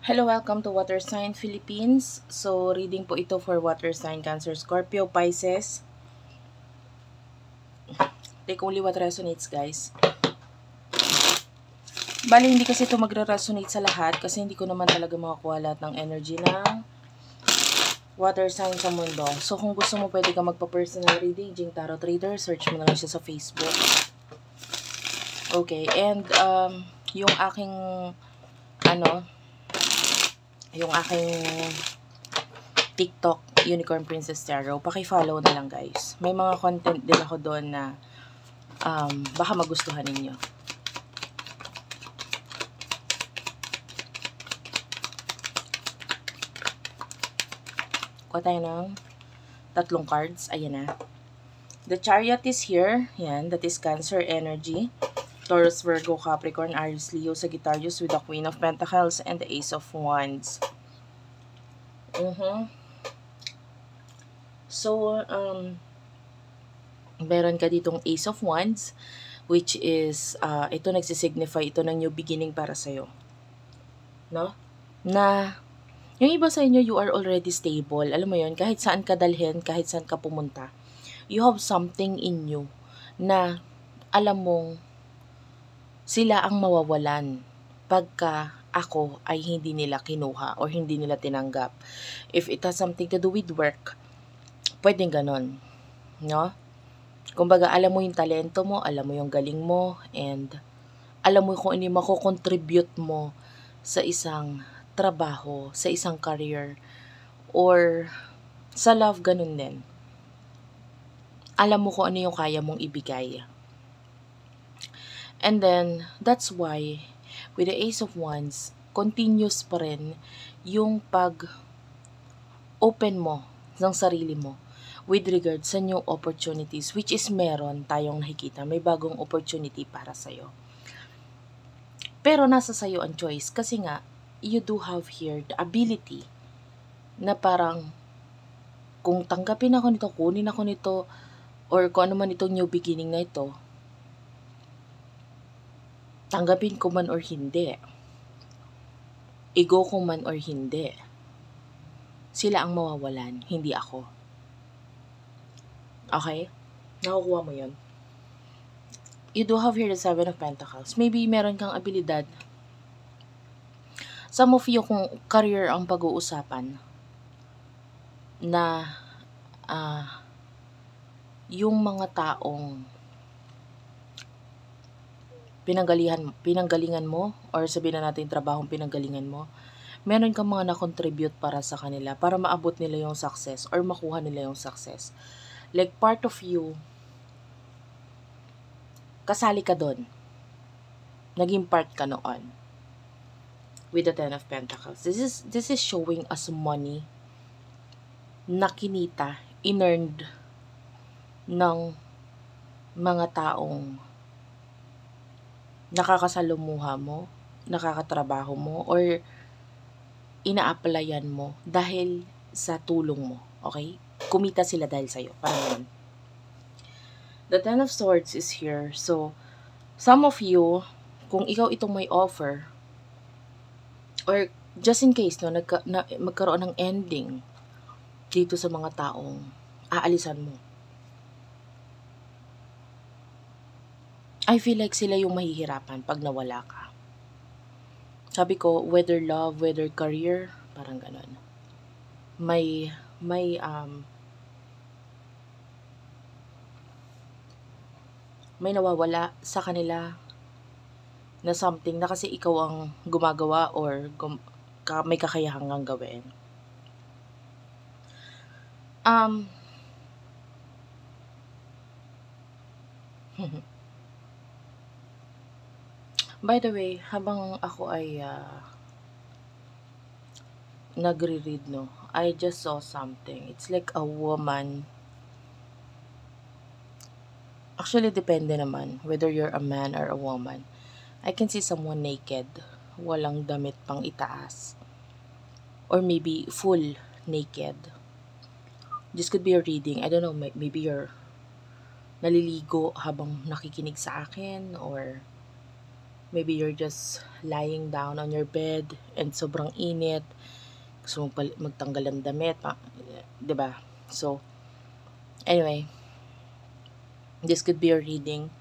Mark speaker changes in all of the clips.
Speaker 1: Hello, welcome to Water Sign Philippines. So, reading po ito for Water Sign Cancer, Scorpio, Pisces. Take only what resonates, guys. Bali, hindi kasi ito magre-resonate sa lahat kasi hindi ko naman talaga makakuha lahat ng energy ng water sign sa mundo. So, kung gusto mo, pwede ka magpa-personal reading, Jing Tarot Trader. Search mo na lang siya sa Facebook. Okay, and yung aking, yung aking TikTok, Unicorn Princess Tarot, paki-follow na lang, guys. May mga content din ako doon na baka magustuhan ninyo. Kuha tayo ng tatlong cards. Ayan na. The Chariot is here. Yan, that is Cancer energy. Taurus, Virgo, Capricorn, Aries, Leo, Sagittarius with the Queen of Pentacles and the Ace of Wands. So, meron ka ditong Ace of Wands, which is, ito nagsisignify ito ng new beginning para sa'yo. No? Na, yung iba sa inyo, you are already stable. Alam mo yun, kahit saan ka dalhin, kahit saan ka pumunta, you have something in you na alam mong sila ang mawawalan pagka ako ay hindi nila kinuha or hindi nila tinanggap. If it has something to do with work, pwedeng ganon. No? Kumbaga, alam mo yung talento mo, alam mo yung galing mo, and alam mo kung ano yung mako-contribute mo sa isang trabaho, sa isang career, or sa love, ganun din. Alam mo kung ano yung kaya mong ibigay. And then, that's why, with the Ace of Wands, continuous pa rin yung pag-open mo ng sarili mo with regard sa new opportunities, which is meron tayong nakikita. May bagong opportunity para sa'yo. Pero nasa sa'yo ang choice kasi nga, you do have here the ability na parang kung tanggapin ako nito, kunin ako nito, or kung ano man itong new beginning na ito, tanggapin ko man or hindi, ego ko man or hindi, sila ang mawawalan, hindi ako. Okay? Nakukuha mo yun. You do have here the Seven of Pentacles. Maybe meron kang abilidad. Some of you, kung career ang pag-uusapan, na yung mga taong pinanggalingan mo, or sabihin na natin trabahong pinanggalingan mo, meron kang mga na-contribute para sa kanila, para maabot nila yung success, or makuha nila yung success. Like part of you, kasali ka doon. Naging part ka noon. With the Ten of Pentacles. This is showing us money na kinita, in-earned ng mga taong nakakasalumuha mo, nakakatrabaho mo, or ina-applyan mo dahil sa tulong mo. Okay? Kumita sila dahil sa'yo. Parang yun. The Ten of Swords is here. So, some of you, kung ikaw itong may offer, or just in case, no, magkaroon ng ending dito sa mga taong aalisan mo, I feel like sila yung mahihirapan pag nawala ka. Sabi ko, whether love, whether career, parang ganon. May nawawala sa kanila na something na kasi ikaw ang gumagawa or may kakayahang kang gawin. By the way, habang ako ay nagre-read, no, I just saw something. It's like a woman. Actually, depende naman whether you're a man or a woman. I can see someone naked, walang damit pang itaas. Or maybe full naked. This could be a reading. I don't know, maybe you're naliligo habang nakikinig sa akin, or Maybe you're just lying down on your bed and sobrang init. Gusto mong magtanggal ng damit, 'di ba? So, anyway, this could be your reading.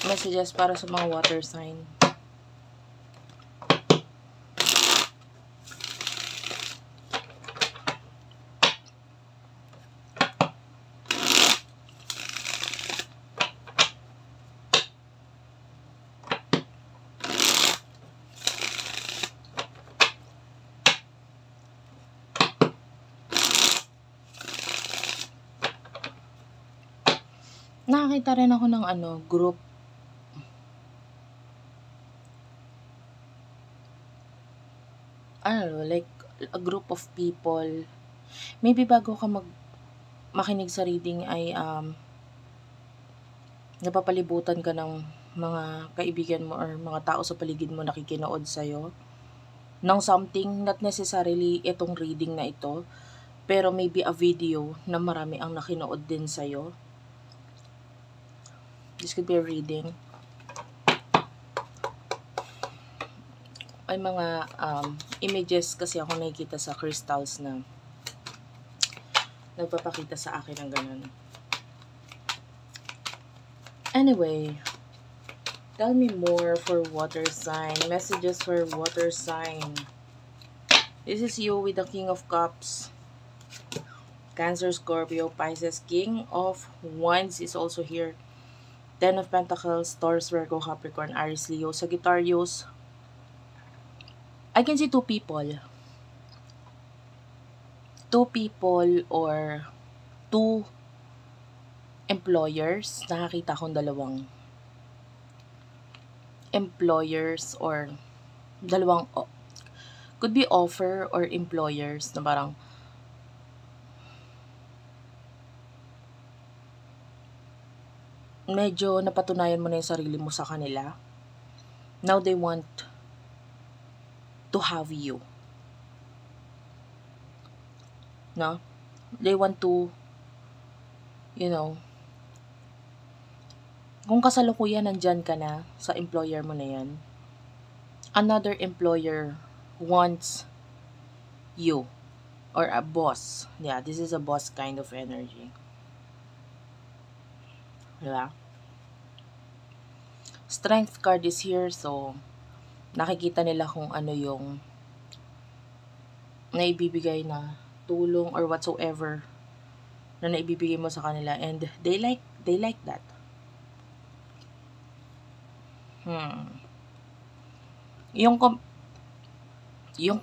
Speaker 1: Messages para sa mga water sign. Nakakita rin ako ng group. Like a group of people. Maybe bago ka makinig sa reading ay napapalibutan ka ng mga kaibigan mo or mga tao sa paligid mo nakikinood sa'yo ng something, not necessarily itong reading na ito, pero maybe a video na marami ang nakinood din sa'yo. This could be a reading. Ay mga images kasi ako nakikita sa crystals na nagpapakita sa akin ng ganun. Anyway, tell me more for water sign. Messages for water sign. This is you with the King of Cups. Cancer, Scorpio, Pisces. King of Wands is also here. Ten of Pentacles, Taurus, Virgo, Capricorn, Aries, Leo, Sagittarius. I can see two people. Two people or two employers. Nakakita akong dalawang employers or dalawang could be offer or employers na parang medyo napatunayan mo na yung sarili mo sa kanila. Now they want to have you. No? They want to, kung kasalukuyan nandyan ka na sa employer mo na yan, another employer wants you or a boss. Yeah, this is a boss kind of energy. Diba? Strength card is here, so nakikita nila kung ano yung naibibigay na tulong or whatsoever na naibibigay mo sa kanila, and they like that. Yung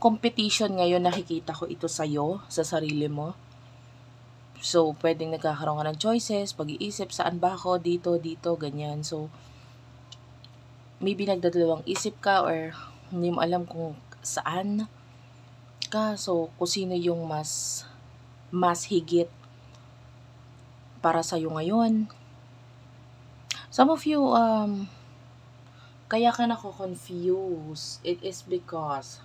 Speaker 1: competition ngayon, nakikita ko ito sa'yo, sa sarili mo. So, pwedeng nagkakaroon ka ng choices, pag-iisip, saan ba ako, dito, ganyan. So, maybe nagdadalawang isip ka or hindi mo alam kung saan ka. So, kung sino yung mas higit para sa'yo ngayon. Some of you, kaya ka nako-confuse. It is because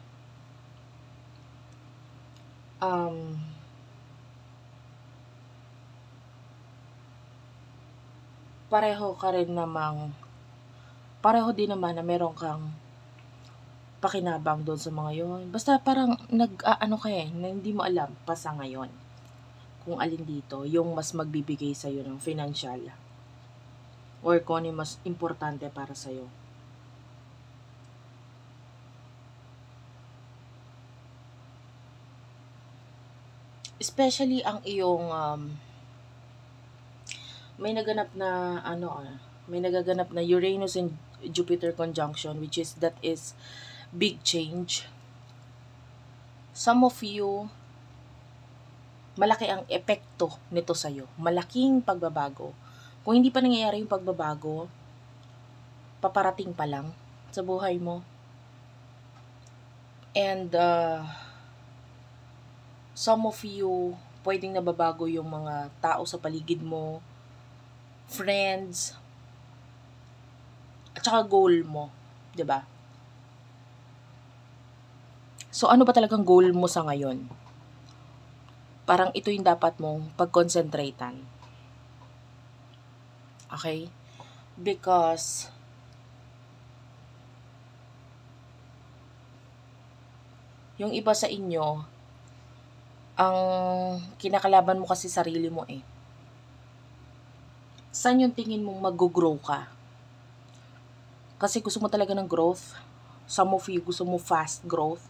Speaker 1: pareho din naman na meron kang pakinabang doon sa mga yon. Basta parang na hindi mo alam pa sa ngayon kung alin dito yung mas magbibigay sa'yo ng financial or kung ano yung mas importante para sa'yo. Especially ang iyong may nagaganap na Uranus and Jupiter conjunction, which is big change. Some of you, malaki ang epekto nito sa'yo. Malaking pagbabago. Kung hindi pa nangyayari yung pagbabago, paparating pa lang sa buhay mo. And some of you, pwedeng nababago yung mga tao sa paligid mo, friends, at saka goal mo, 'di ba? So ano ba talagang goal mo sa ngayon? parang ito yung dapat mong pag-concentratean. Okay? Because yung iba sa inyo, ang kinakalaban mo kasi sarili mo eh. Saan yung tingin mong mag-grow ka? Kasi gusto mo talaga ng growth. Some of you gusto mo fast growth.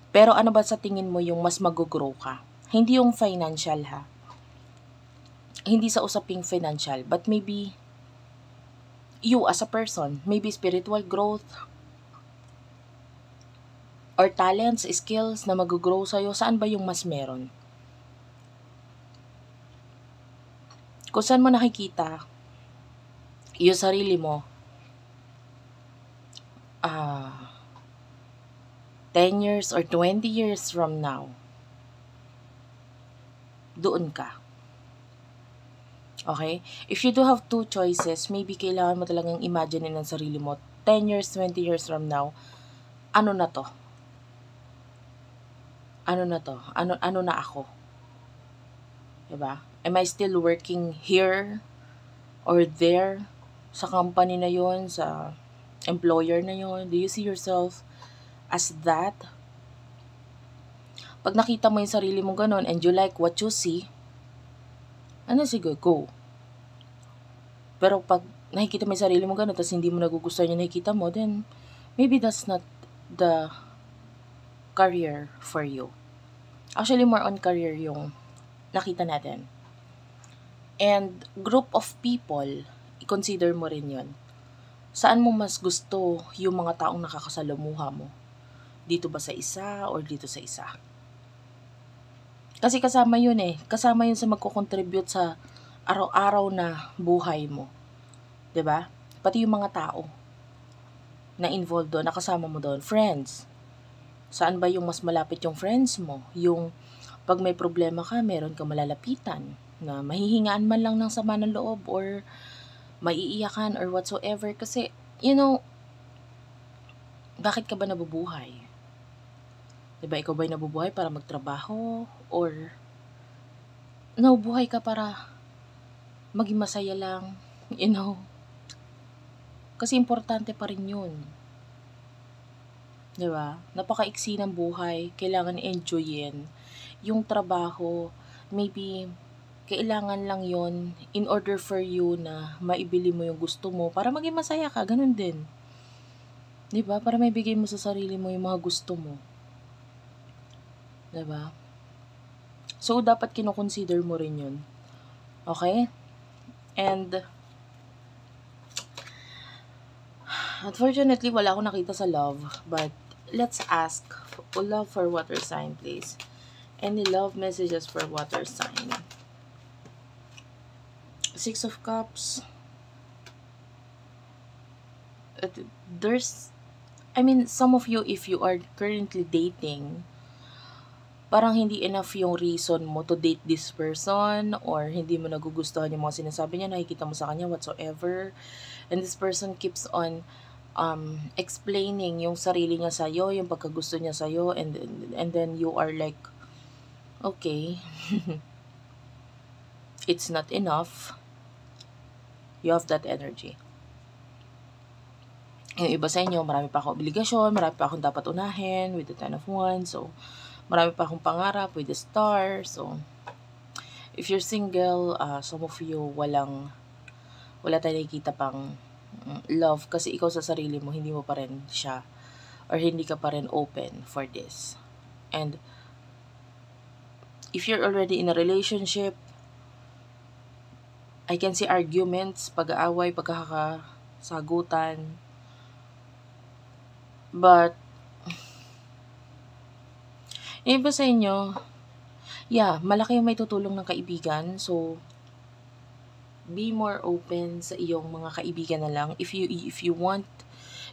Speaker 1: Pero ano ba sa tingin mo yung mas mag-grow ka? Hindi yung financial ha. Hindi sa usaping financial, but maybe you as a person, maybe spiritual growth, or talents, skills na mag-grow sa'yo, saan ba yung mas meron? Kung saan mo nakikita yung sarili mo, 10 years or 20 years from now, doon ka. Okay? If you do have two choices, maybe kailangan mo talagang imagine ng sarili mo, 10 years, 20 years from now, ano na to? Ano na to? Ano na ako? Diba? Am I still working here or there sa company na yon, sa employer na yon? Do you see yourself as that? Pag nakita mo yung sarili mo ganun and you like what you see, sige, go. Pero pag nakikita mo yung sarili mo ganun tapos hindi mo nagugustuhan yung nakikita mo, then maybe that's not the career for you. Actually, more on career yung nakita natin. And group of people, i-consider mo rin yon. Saan mo mas gusto yung mga taong nakakasalamuha mo? Dito ba sa isa or dito sa isa? Kasi kasama yun eh. Kasama yun sa magko-contribute sa araw-araw na buhay mo. 'Di ba? Pati yung mga tao na involved doon, nakasama mo doon. Friends. Saan ba yung mas malapit yung friends mo? Yung pag may problema ka, meron ka malalapitan na mahihingaan man lang ng sama ng loob or maiiyakan or whatsoever. Kasi, bakit ka ba nabubuhay? Diba, ikaw ba'y nabubuhay para magtrabaho? Or nabubuhay ka para maging masaya lang? Kasi importante pa rin yun. Diba? Napakaiksi ng buhay. Kailangan enjoyin. Yung trabaho, maybe kailangan lang yon in order for you na maibili mo yung gusto mo para maging masaya ka. Ganun din. Diba? Para maibigay mo sa sarili mo yung mga gusto mo. Diba? So, dapat kinoconsider mo rin yun. Okay? And unfortunately, wala akong nakita sa love. But let's ask love for water sign, please. Any love messages for water sign? 6 of Cups. Some of you, if you are currently dating, parang hindi enough yung reason mo to date this person or hindi mo nagugustuhan yung mga sinasabi niya, nakikita mo sa kanya, whatsoever. And this person keeps on explaining yung sarili niya sa'yo, yung pagkagusto niya sa'yo, and then you are like, okay, it's not enough. You have that energy. Yung iba sa inyo, marami pa akong obligasyon, marami pa akong dapat unahin with the 10 of Wands. So, marami pa akong pangarap with the Star. So, if you're single, some of you, wala tayo nakikita pang love kasi ikaw sa sarili mo, hindi mo pa rin siya or hindi ka pa rin open for this. And if you're already in a relationship, I can see arguments, pag-aaway, pagkakasagutan. But yung iba sa inyo, malaki yung may tutulong ng kaibigan. So, be more open sa iyong mga kaibigan na lang. If you want,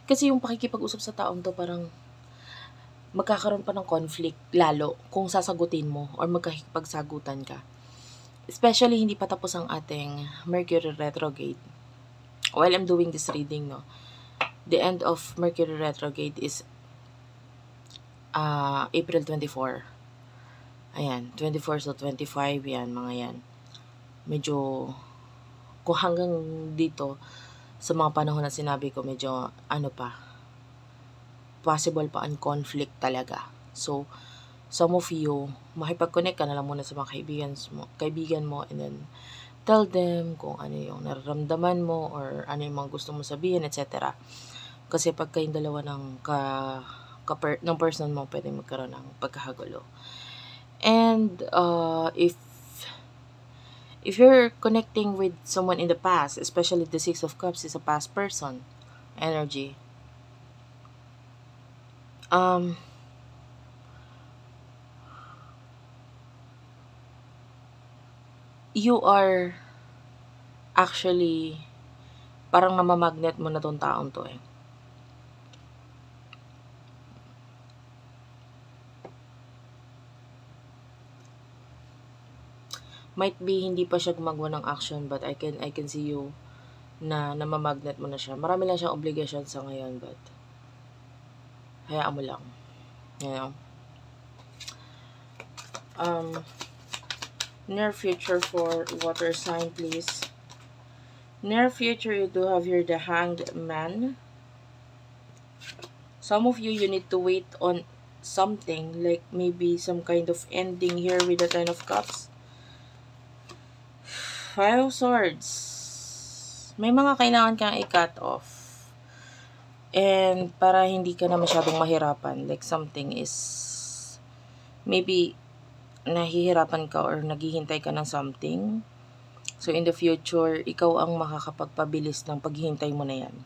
Speaker 1: kasi yung pakikipag-usap sa taong to, parang magkakaroon pa ng conflict lalo kung sasagutin mo or magkakipagsagutan ka. Especially, hindi pa tapos ang ating Mercury retrograde. While I'm doing this reading, the end of Mercury retrograde is April 24. Ayan, 24 to 25, yan, mga yan. Medyo, kung hanggang dito, sa mga panahon na sinabi ko, medyo, possible pa ang conflict talaga. So, some of you, makipag-connect ka na lang muna sa mga kaibigan mo, and then, tell them kung ano yung nararamdaman mo, or ano yung mga gusto mo sabihin, etc. Kasi pag kayong dalawa ng person mo, pwede magkaroon ng pagkakagulo. And, if you're connecting with someone in the past, especially the Six of Cups is a past person energy, you are actually parang namamagnet mo na tong taong to eh. Might be hindi pa siya gumagawa ng action, but I can see you na namamagnet mo na siya. Marami lang siyang obligation sa ngayon, but hayaan mo lang. You know? Near future for water sign, please. Near future, you do have here the Hanged Man. Some of you need to wait on something, like maybe some kind of ending here with the Ten of Cups. Five of Swords. May mga kailangan kang i-cut off. And para hindi ka na masyadong mahirapan, like something is, maybe, nahihirapan ka or naghihintay ka ng something. So, in the future, ikaw ang makakapagpabilis ng paghihintay mo na yan.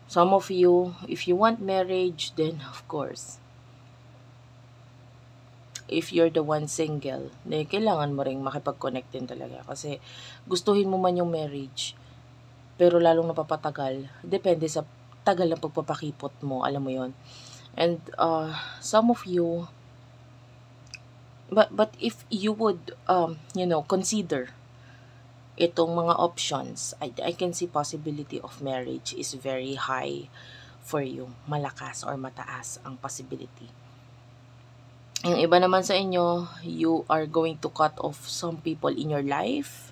Speaker 1: Some of you, if you want marriage, then of course, if you're the one single, kailangan mo ring makipag-connect din talaga. Kasi gustuhin mo man yung marriage, pero lalong napapatagal, depende sa tagal ng pagpapakipot mo, alam mo yon. And some of you, but if you would, consider itong mga options, I can see possibility of marriage is very high for you. Malakas or mataas ang possibility. Yung iba naman sa inyo, you are going to cut off some people in your life.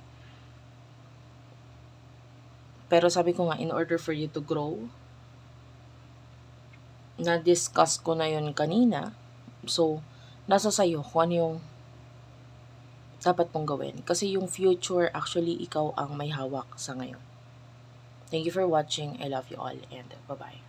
Speaker 1: Pero sabi ko nga, in order for you to grow, na-discuss ko na yun kanina. So, nasa sayo kung ano yung dapat mong gawin. Kasi yung future, actually, ikaw ang may hawak sa ngayon. Thank you for watching. I love you all and bye-bye.